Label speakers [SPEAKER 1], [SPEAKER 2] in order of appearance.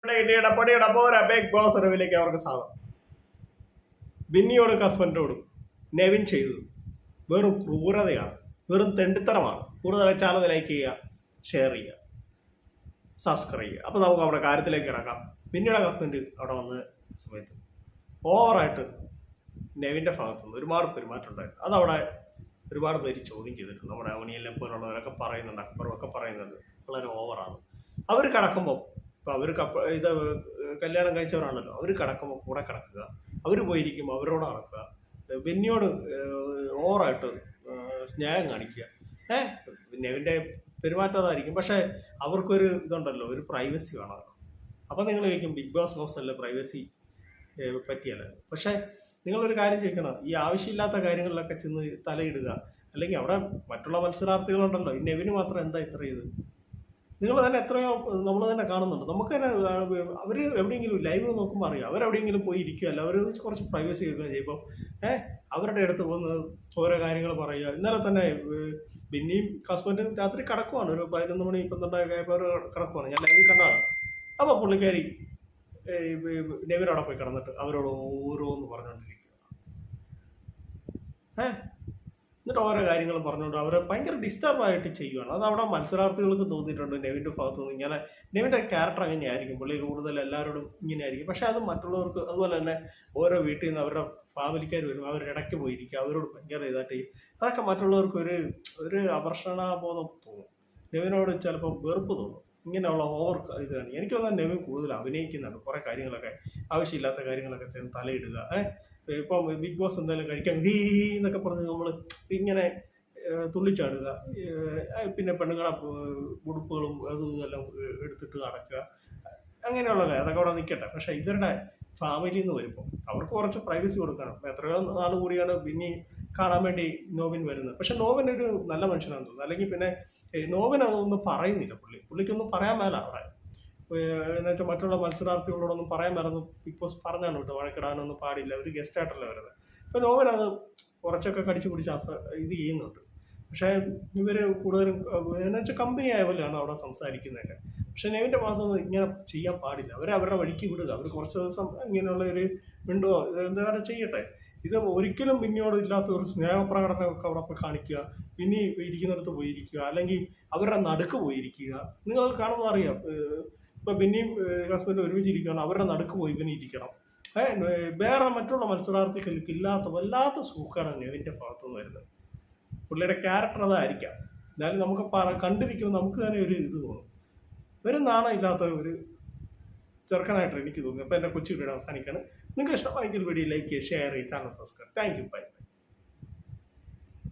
[SPEAKER 1] പൊടിയുടെ പോരാ big boss റിവിലേക്ക് അവർക്ക് സാധനം. ബിന്നിയോടും ഹസ്ബൻഡിനോടും നെവിൻ ചെയ്തത് വെറും ക്രൂരതയാണ്, വെറും തെണ്ടിത്തരമാണ്. കൂടുതൽ ചാനൽ ലൈക്ക് ചെയ്യുക, ഷെയർ ചെയ്യുക, സബ്സ്ക്രൈബ് ചെയ്യുക. അപ്പോൾ നമുക്ക് അവിടെ കാര്യത്തിലേക്ക് കിടക്കാം. ബിന്നിയുടെ ഹസ്ബൻഡ് അവിടെ വന്ന സമയത്ത് ഓവറായിട്ട് നെവിൻ്റെ ഭാഗത്തുനിന്ന് ഒരുപാട് പെരുമാറ്റം ഉണ്ടായിരുന്നു. അതവിടെ ഒരുപാട് പേര് ചോദ്യം ചെയ്തിട്ടുണ്ട്. നമ്മുടെ അവനിയെല്ലാം പോലുള്ളവരൊക്കെ പറയുന്നുണ്ട്, അക്ബറും ഒക്കെ പറയുന്നുണ്ട് വളരെ ഓവറാണ്. അവർ കിടക്കുമ്പോൾ ഇപ്പോൾ അവർ ഇത് കല്യാണം കഴിച്ചവരാണല്ലോ, അവർ കിടക്കുമ്പോൾ കൂടെ കിടക്കുക, അവർ പോയിരിക്കുമ്പോൾ അവരോട് നടക്കുക, ബെന്നിയോട് ഓവറായിട്ട് സ്നേഹം കാണിക്കുക. നെവിൻ്റെ പെരുമാറ്റം അതായിരിക്കും. പക്ഷേ അവർക്കൊരു ഇതുണ്ടല്ലോ, ഒരു പ്രൈവസി വേണമല്ലോ. അപ്പോൾ നിങ്ങൾ ചോദിക്കും ബിഗ് ബോസ് ഹൗസ് അല്ലേ പ്രൈവസി പറ്റിയല്ല. പക്ഷേ നിങ്ങളൊരു കാര്യം ചോദിക്കണം, ഈ ആവശ്യമില്ലാത്ത കാര്യങ്ങളിലൊക്കെ ചെന്ന് തലയിടുക, അല്ലെങ്കിൽ അവിടെ മറ്റുള്ള മത്സരാർത്ഥികളുണ്ടല്ലോ, ഈ നെവിന് മാത്രം എന്താ ഇത്ര ഇത്? നിങ്ങൾ തന്നെ എത്രയോ നമ്മൾ തന്നെ കാണുന്നുണ്ട്. നമുക്ക് തന്നെ അവർ എവിടെയെങ്കിലും ലൈവ് നോക്കുമ്പോൾ അറിയാം, അവരെവിടെയെങ്കിലും പോയി ഇരിക്കുകയല്ല, അവർ കുറച്ച് പ്രൈവസി ഒക്കെ ചെയ്യുമ്പോൾ അവരുടെ അടുത്ത് പോകുന്നത് ഓരോ കാര്യങ്ങൾ പറയുക. ഇന്നലെ തന്നെ പിന്നെയും ഹസ്ബൻഡും രാത്രി കിടക്കുവാണ്, ഒരു 11 മണി 12 ആയപ്പോൾ അവർ കിടക്കുവാണ്, ഞാൻ ലൈവിൽ കണ്ടാണ്. അപ്പോൾ പുള്ളിക്കാരി നെവിനോടെ പോയി കിടന്നിട്ട് അവരോട് ഓരോന്ന് പറഞ്ഞുകൊണ്ടിരിക്കുക. എന്നിട്ട് ഓരോ കാര്യങ്ങളും പറഞ്ഞുകൊണ്ട് അവരെ ഭയങ്കര ഡിസ്റ്റർബായിട്ട് ചെയ്യുകയാണ്. അത് അവിടെ മത്സരാർത്ഥികൾക്ക് തോന്നിയിട്ടുണ്ട് നെവിൻ്റെ ഭാഗത്തുനിന്ന്. ഇങ്ങനെ നെവിൻ്റെ ക്യാരക്ടർ അങ്ങനെയായിരിക്കും, പുള്ളി കൂടുതൽ എല്ലാവരോടും ഇങ്ങനെയായിരിക്കും. പക്ഷേ അത് മറ്റുള്ളവർക്ക് അതുപോലെ തന്നെ ഓരോ വീട്ടിൽ നിന്ന് അവരുടെ ഫാമിലിക്കാർ വരും, അവരുടെ ഇടയ്ക്ക് പോയിരിക്കുക, അവരോട് ഭയങ്കര ഇതായിട്ട് ചെയ്യും. അതൊക്കെ മറ്റുള്ളവർക്ക് ഒരു അപർഷണബോധം തോന്നും, നെവിനോട് ചിലപ്പോൾ വെറുപ്പ് തോന്നും. ഇങ്ങനെയുള്ള ഓവർ ഇത് കാണി. എനിക്ക് തോന്നുന്നത് നെവിൻ കൂടുതൽ അഭിനയിക്കുന്നുണ്ട്. കുറേ കാര്യങ്ങളൊക്കെ ആവശ്യമില്ലാത്ത കാര്യങ്ങളൊക്കെ ചെന്ന് തലയിടുക. ഇപ്പം ബിഗ് ബോസ് എന്തായാലും കഴിക്കാൻ ഹീ എന്നൊക്കെ പറഞ്ഞ് നമ്മൾ ഇങ്ങനെ തുള്ളിച്ചാടുക, പിന്നെ പെണ്ണുങ്ങളെ ഉടുപ്പുകളും അതും ഇതെല്ലാം എടുത്തിട്ട് നടക്കുക, അങ്ങനെയുള്ള അതൊക്കെ അവിടെ നിൽക്കട്ടെ. പക്ഷേ ഇവരുടെ ഫാമിലിയിൽ നിന്ന് വരുമ്പോൾ അവർക്ക് കുറച്ച് പ്രൈവസി കൊടുക്കണം. എത്രയോ നാൾ കൂടിയാണ് പിന്നെ കാണാൻ വേണ്ടി നോവിൻ വരുന്നത്. പക്ഷെ നോവിൻ ഒരു നല്ല മനുഷ്യനാണെന്ന് തോന്നുന്നു. അല്ലെങ്കിൽ പിന്നെ നോവിൻ അതൊന്നും പറയുന്നില്ല, പുള്ളിക്കൊന്നും പറയാൻ മേല അവിടെ. എന്ന് വെച്ചാൽ മറ്റുള്ള മത്സരാർത്ഥികളോടൊന്നും പറയാൻ മറന്നു ബിഗ് ബോസ് പറഞ്ഞാണ് കേട്ടോ, വഴക്കിടാനൊന്നും പാടില്ല, ഒരു ഗസ്റ്റായിട്ടല്ല വരുന്നത്. അപ്പോൾ നോവൻ അത് കുറച്ചൊക്കെ കടിച്ചു പിടിച്ച് ഇത് ചെയ്യുന്നുണ്ട്. പക്ഷേ ഇവർ കൂടുതലും എന്ന് വെച്ചാൽ കമ്പനി ആയ പോലെയാണ് അവിടെ സംസാരിക്കുന്നതൊക്കെ. പക്ഷേ നെവിൻ്റെ ഭാഗത്തുനിന്ന് ഇങ്ങനെ ചെയ്യാൻ പാടില്ല. അവരുടെ വഴിക്ക് വിടുക. അവർ കുറച്ച് ദിവസം ഇങ്ങനെയുള്ള ഒരു മിണ്ടുവോ എന്താണ് ചെയ്യട്ടെ. ഇത് ഒരിക്കലും പിന്നോട് ഇല്ലാത്ത ഒരു സ്നേഹപ്രകടനമൊക്കെ അവിടെ പോയി കാണിക്കുക, പിന്നെ ഇരിക്കുന്നിടത്ത് പോയിരിക്കുക, അല്ലെങ്കിൽ അവരുടെ നടുക്ക് പോയിരിക്കുക. നിങ്ങൾ കാണുമ്പോൾ അറിയാം, ഇപ്പോൾ പിന്നെയും ഹസ്ബൻഡ് ഒരുമിച്ചിരിക്കുകയാണ്, അവരുടെ നടുക്ക് പോയി പിന്നെ ഇരിക്കണം. വേറെ മറ്റുള്ള മത്സരാർത്ഥികൾക്ക് ഇല്ലാത്ത വല്ലാത്ത സൂക്കാണ് നെവിൻ്റെ ഭാഗത്തുനിന്ന് വരുന്നത്. പുള്ളിയുടെ ക്യാരക്ടർ അതായിരിക്കാം. എന്നാലും നമുക്ക് കണ്ടിരിക്കുമ്പോൾ നമുക്ക് തന്നെ ഒരു ഇത് തോന്നും, ഒരു നാണം ഇല്ലാത്ത ഒരു ചെറുക്കനായിട്ട് എനിക്ക് തോന്നുന്നു. അപ്പോൾ എൻ്റെ കൊച്ചു വീഡിയോ അവസാനിക്കാണ്. നിങ്ങൾക്ക് ഇഷ്ടമായെങ്കിൽ വീഡിയോ ലൈക്ക് ചെയ്യുക, ഷെയർ ചെയ്യുക, channel subscribe. Thank you, by.